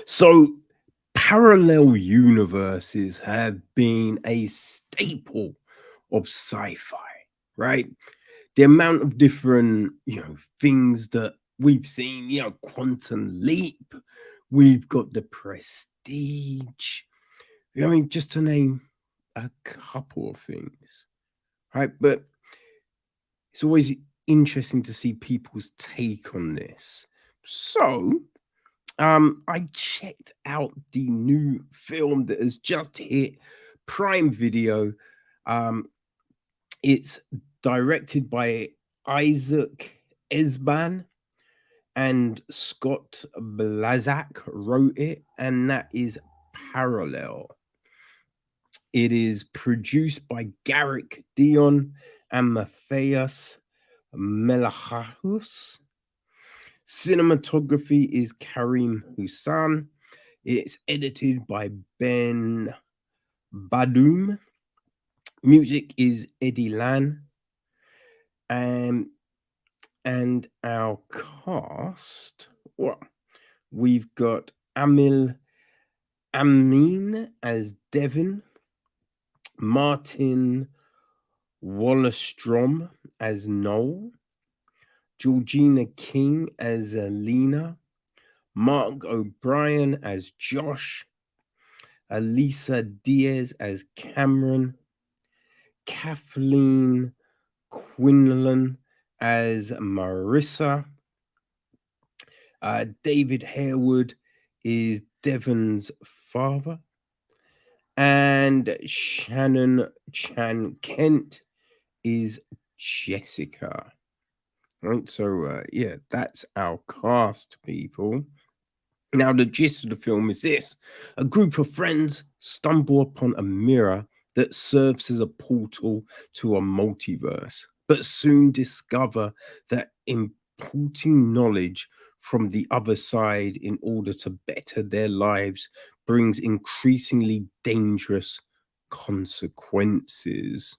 So, parallel universes have been a staple of sci-fi, right? The amount of different, things that we've seen, quantum leap, we've got the prestige. I mean, just to name a couple of things, right? But it's always interesting to see people's take on this. So, I checked out the new film that has just hit Prime Video. Um, it's directed by Isaac Ezban, and Scott Blaszak wrote it, and that is Parallel. It is produced by Garrick Dion and Matthias Melachus. Cinematography is Karim Hussan. It's edited by Ben Badoum. Music is Eddie Lan. Um, and our cast, well, we've got Amil Amin as Devon, Martin Wallerstrom as Noel, Georgina King as Lena, Mark O'Brien as Josh, Elisa Diaz as Cameron, Kathleen Quinlan as Marissa, David Harewood is Devon's father, and Shannon Chan Kent is Jessica. Right, so yeah, that's our cast, people. Now, the gist of the film is this: a group of friends stumble upon a mirror that serves as a portal to a multiverse, but soon discover that importing knowledge from the other side in order to better their lives brings increasingly dangerous consequences.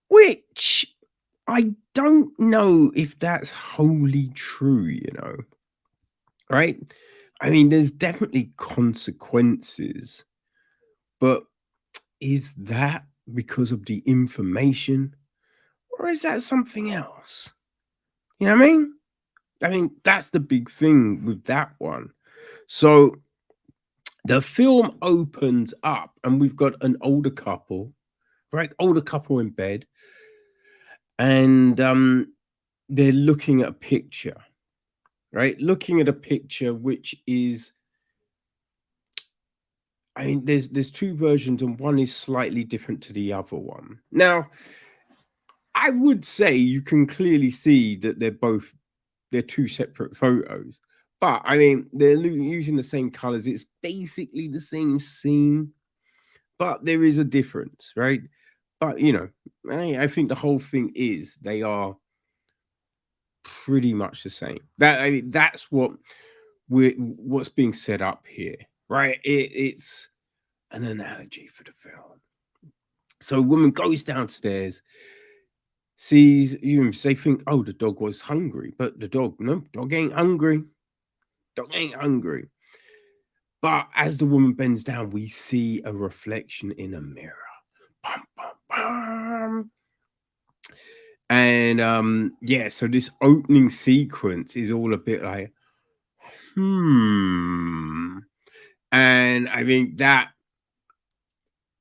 Which I don't know if that's wholly true, right? I mean, there's definitely consequences, but is that because of the information or is that something else? You know what I mean? I mean, that's the big thing with that one. So the film opens up and we've got an older couple, right? Older couple in bed, and they're looking at a picture, right? Looking at a picture which is, I mean, there's two versions, and one is slightly different to the other one. Now, I would say you can clearly see that they're two separate photos, but I mean they're using the same colors. It's basically the same scene, but there is a difference, right? But I think the whole thing is they are pretty much the same. That's what's being set up here, right? It's an analogy for the film. So a woman goes downstairs, sees they think, oh, the dog was hungry, but no, dog ain't hungry. Dog ain't hungry. But as the woman bends down, we see a reflection in a mirror. Bum, bum, bum. And yeah, so this opening sequence is all a bit like, and I think that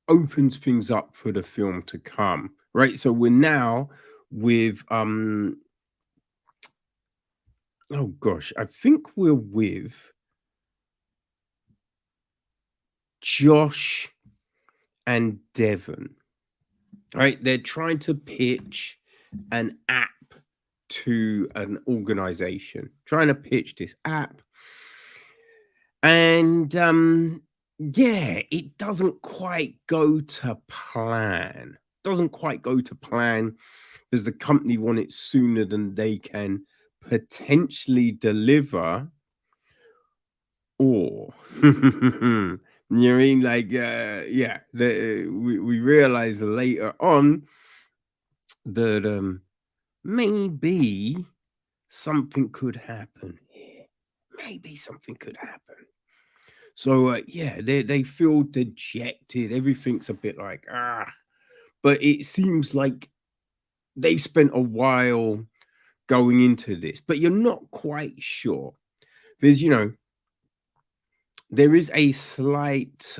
opens things up for the film to come, right? So we're now with oh gosh, I think we're with Josh and Devon, right? They're trying to pitch an app to an organization, trying to pitch this app. And yeah, it doesn't quite go to plan. Doesn't quite go to plan because the company want it sooner than they can potentially deliver. Or you know what I mean? Like yeah, we realize later on that maybe something could happen here. Maybe something could happen. So yeah, they feel dejected. Everything's a bit like but it seems like they've spent a while going into this, but you're not quite sure. There's, there is a slight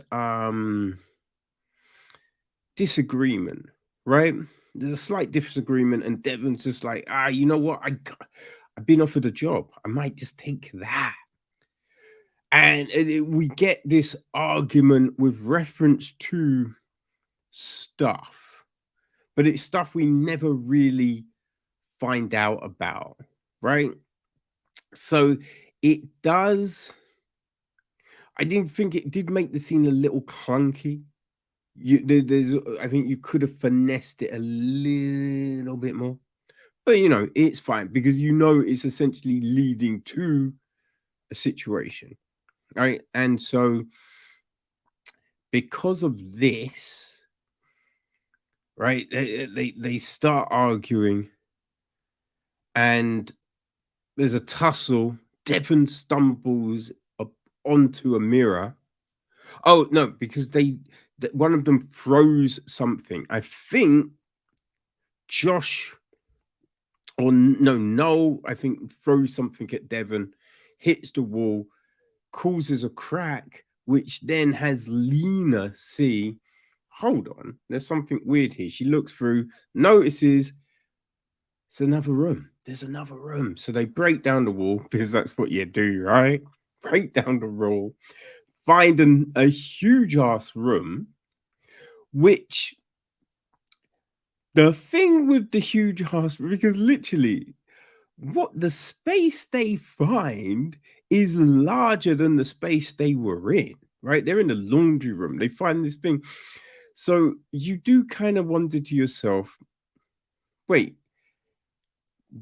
disagreement, right? There's a slight disagreement, and Devon's just like, you know what? I've been offered a job. I might just take that. And we get this argument with reference to stuff, but it's stuff we never really find out about, right? So it does. I didn't think it did make the scene a little clunky. There's, I think you could have finessed it a little bit more, but it's fine because it's essentially leading to a situation, right? And so because of this, right, they start arguing, and there's a tussle. Devon stumbles up onto a mirror. Oh no, because one of them throws something. I think Josh or no, Noel, I think throws something at Devon, hits the wall, causes a crack, which then has Lena see, hold on, there's something weird here. She looks through, notices it's another room. There's another room. So they break down the wall because that's what you do, right? Break down the wall, find a huge ass room, which the thing with the huge ass, because literally what the space they find is larger than the space they were in, right? They're in the laundry room. They find this thing. So you do kind of wonder to yourself, wait,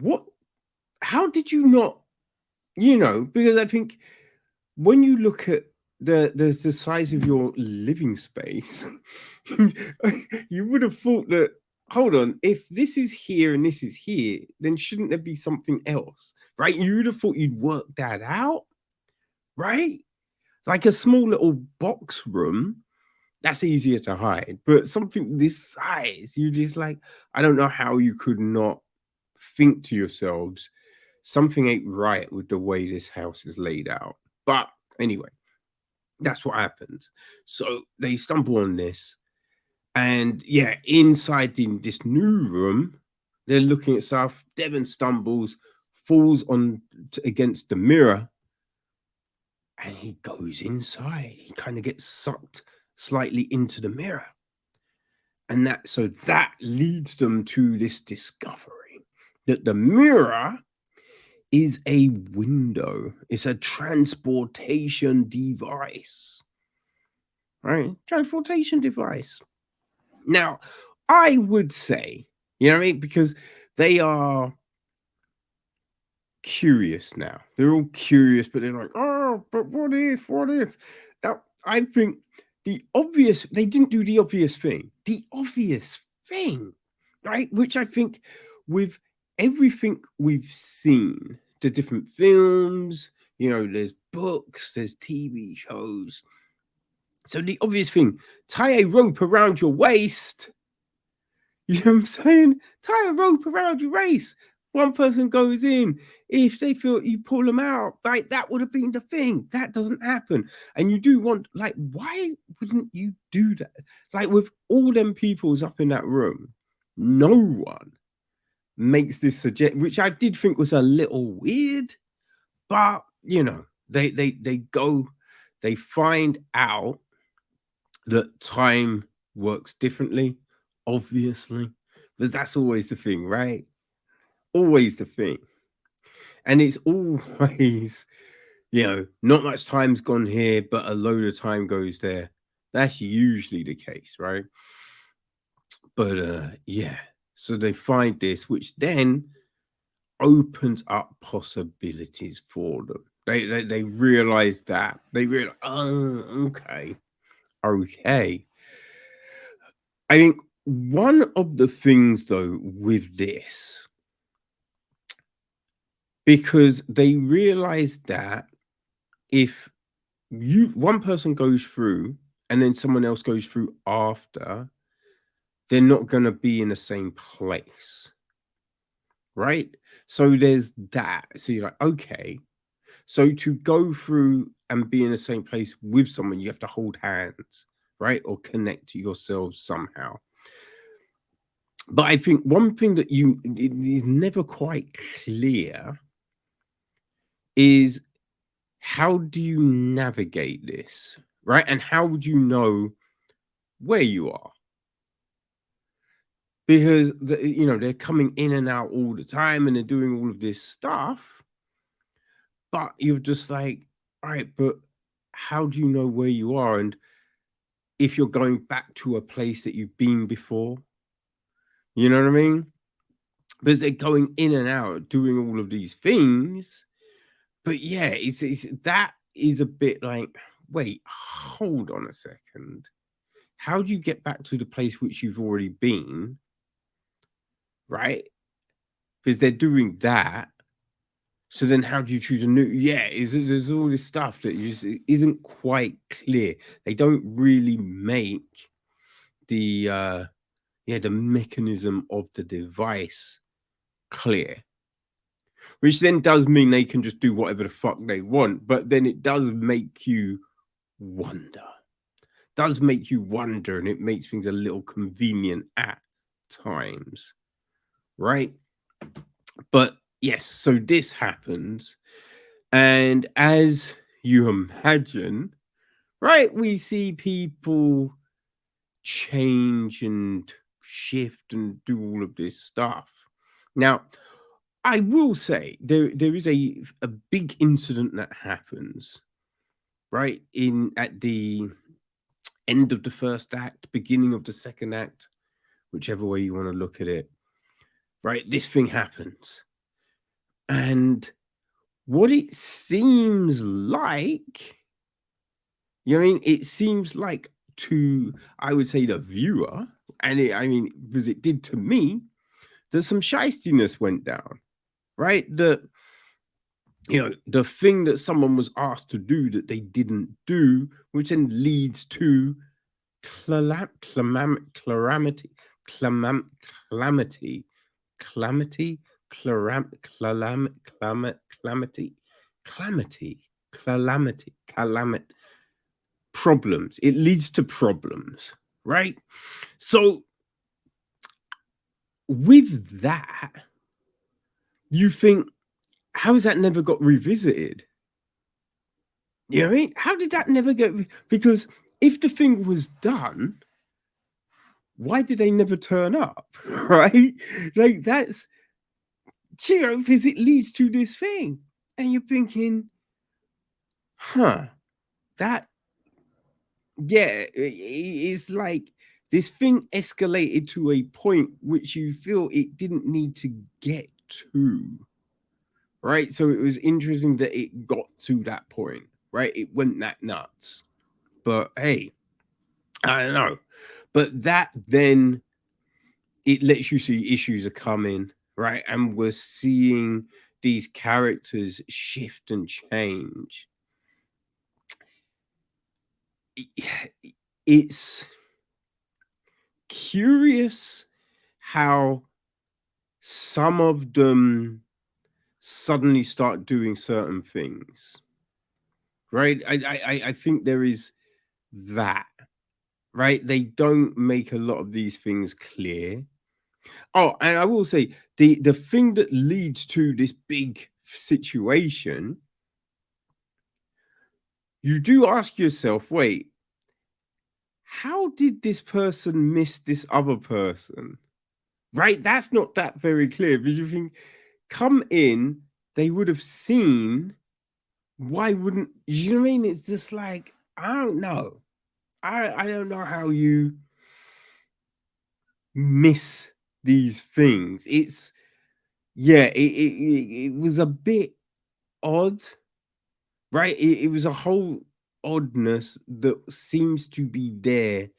what? How did you not, because I think when you look at the size of your living space, you would have thought that, hold on, if this is here and this is here, then shouldn't there be something else, right? You would have thought you'd work that out, right? Like a small little box room, that's easier to hide, but something this size, you just like, I don't know how you could not think to yourselves, something ain't right with the way this house is laid out. But anyway, that's what happens. So they stumble on this, and yeah, inside in this new room, they're looking at stuff. Devon stumbles, falls on against the mirror, and he goes inside. He kind of gets sucked slightly into the mirror, and that leads them to this discovery that the mirror is a window. It's a transportation device, right? Transportation device. Now, I would say, you know what I mean? Because they are curious now. They're all curious, but they're like, oh, but what if? What if? Now, I think they didn't do the obvious thing. The obvious thing, right? Which I think with everything we've seen, the different films, there's books, there's TV shows. So the obvious thing, tie a rope around your waist. You know what I'm saying? Tie a rope around your waist. One person goes in. If they feel you pull them out, like that would have been the thing. That doesn't happen. And you do want, like, why wouldn't you do that? Like with all them peoples up in that room, no one makes this suggestion, which I did think was a little weird, but they find out that time works differently, obviously, because that's always the thing, right? Always the thing. And it's always, not much time's gone here, but a load of time goes there. That's usually the case, right? But yeah, so they find this, which then opens up possibilities for them. They realize that. They realize, oh, okay. I think one of the things though with this, because they realize that if one person goes through and then someone else goes through after, they're not going to be in the same place, right? So there's that. So you're like, okay, so to go through and be in the same place with someone, you have to hold hands, right? Or connect to yourselves somehow. But I think one thing that it is never quite clear is, how do you navigate this, right? And how would you know where you are? Because they're coming in and out all the time and they're doing all of this stuff, but you're just like, all right, but how do you know where you are? And if you're going back to a place that you've been before, you know what I mean? Because they're going in and out doing all of these things. But yeah, it's that is a bit like, wait, hold on a second. How do you get back to the place which you've already been? Right? Because they're doing that. So then how do you choose a new? Yeah, there's all this stuff that just isn't quite clear. They don't really make the the mechanism of the device clear, which then does mean they can just do whatever the fuck they want. But then it does make you wonder. And it makes things a little convenient at times, right? But yes, so this happens, and as you imagine, right, we see people change and shift and do all of this stuff. Now, I will say there is a big incident that happens right at the end of the first act, beginning of the second act, whichever way you want to look at it. Right, this thing happens, and what it seems like, it seems like to, I would say, the viewer, and because it did to me, that some shystiness went down, right? The thing that someone was asked to do that they didn't do, which then leads to calamity, calamity, calamity, calamity, problems. It leads to problems, right? So with that, you think, how has that never got revisited? You know what I mean? How did that never get? Because if the thing was done, why did they never turn up? Right? Like that's, because it leads to this thing, and you're thinking, that, yeah, it's like this thing escalated to a point which you feel it didn't need to get to. Right? So it was interesting that it got to that point, right? It went that nuts. But hey, I don't know. But that then, it lets you see issues are coming, right? And we're seeing these characters shift and change. It's curious how some of them suddenly start doing certain things, right? I think there is that, right? They don't make a lot of these things clear. Oh, and I will say the thing that leads to this big situation, you do ask yourself, wait, how did this person miss this other person? Right? That's not that very clear, because you think, come in, they would have seen. Why wouldn't you know what I mean? It's just like, I don't know. I don't know how you miss these things. It's, yeah, it was a bit odd, right? It was a whole oddness that seems to be there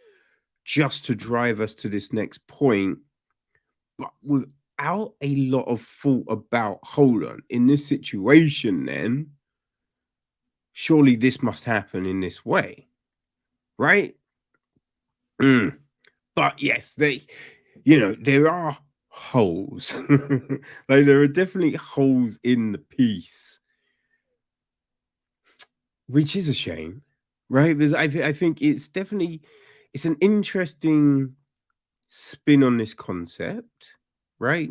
just to drive us to this next point, but without a lot of thought about, hold on, in this situation, then surely this must happen in this way, right? Mm. But yes, there are holes. Like there are definitely holes in the piece, which is a shame, right? Because I think it's an interesting spin on this concept, right?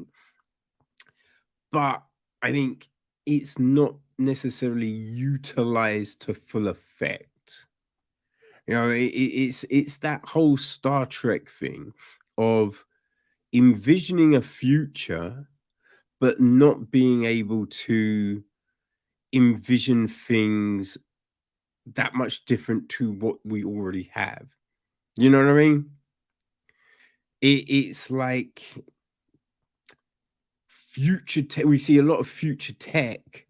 But I think it's not necessarily utilized to full effect. It's that whole Star Trek thing of envisioning a future, but not being able to envision things that much different to what we already have. You know what I mean? It's like future tech. We see a lot of future tech,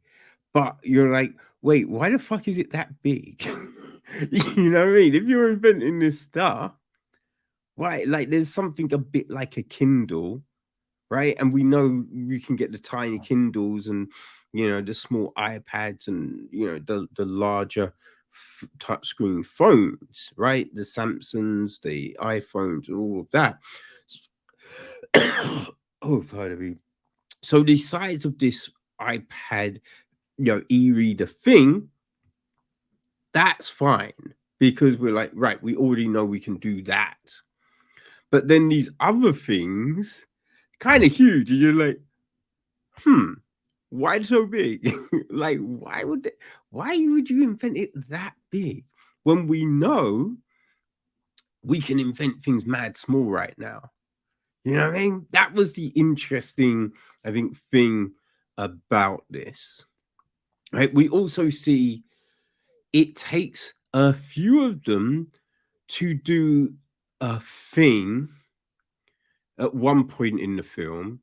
but you're like, wait, why the fuck is it that big? You know what I mean? If you're inventing this stuff, right? Like there's something a bit like a Kindle, right? And we know we can get the tiny Kindles and the small iPads and the larger touchscreen phones, right? The Samsungs, the iPhones, and all of that. Oh, pardon me. So the size of this iPad, e-reader thing, that's fine because we're like, right, we already know we can do that. But then these other things, kind of huge, and you're like, why so big? Like, why would you invent it that big when we know we can invent things mad small right now? You know what I mean? That was the interesting, I think, thing about this. Right? We also see it takes a few of them to do a thing at one point in the film,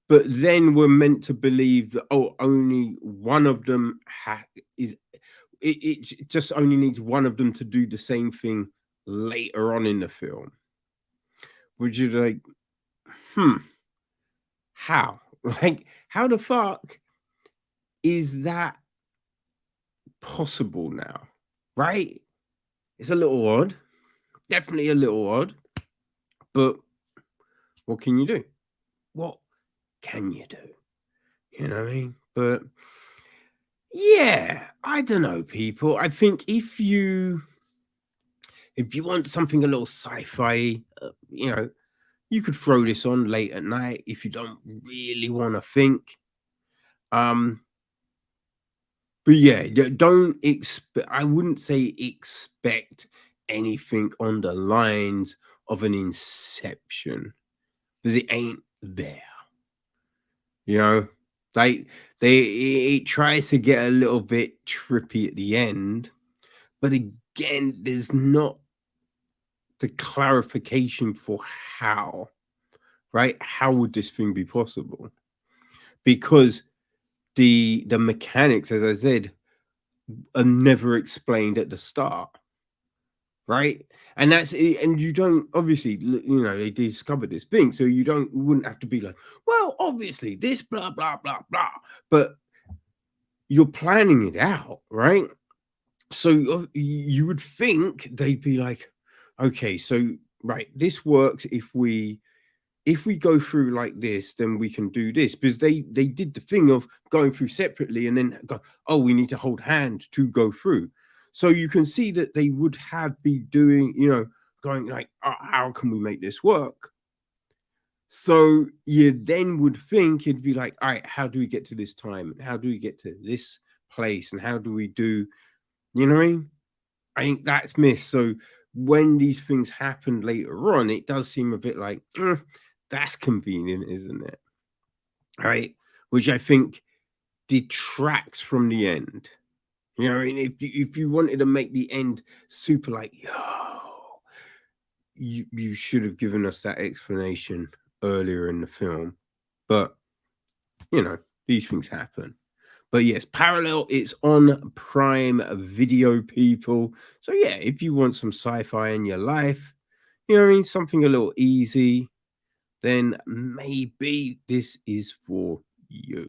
but then we're meant to believe that only one of them is it just only needs one of them to do the same thing later on in the film, which is like, how? Like, how the fuck is that possible now? Right? It's a little odd, definitely a little odd, but what can you do? What can you do? You know what I mean? But yeah, I don't know, people. I think if you want something a little sci-fi, you could throw this on late at night if you don't really want to think. But yeah, don't expect. I wouldn't say expect anything on the lines of an Inception because it ain't there. You know, like it tries to get a little bit trippy at the end, but again, there's not the clarification for how. Right? How would this thing be possible? Because the mechanics, as I said, are never explained at the start, right? And you don't obviously, they discovered this thing, so wouldn't have to be like, well, obviously this blah blah blah blah, but you're planning it out, right? So you would think they'd be like, okay, so right, this works if we go through like this, then we can do this, because they did the thing of going through separately and then go, oh, we need to hold hands to go through. So you can see that they would have been doing, going like, oh, how can we make this work? So you then would think it'd be like, all right, how do we get to this time? How do we get to this place? And how do we do, you know what I mean? I think that's missed. So when these things happen later on, it does seem a bit like, that's convenient, isn't it? Right? Which I think detracts from the end. You know, I mean, if you wanted to make the end super like, yo, you should have given us that explanation earlier in the film. But these things happen. But yes, Parallel, it's on Prime Video, people. So yeah, if you want some sci-fi in your life, you know what I mean, something a little easy, then maybe this is for you.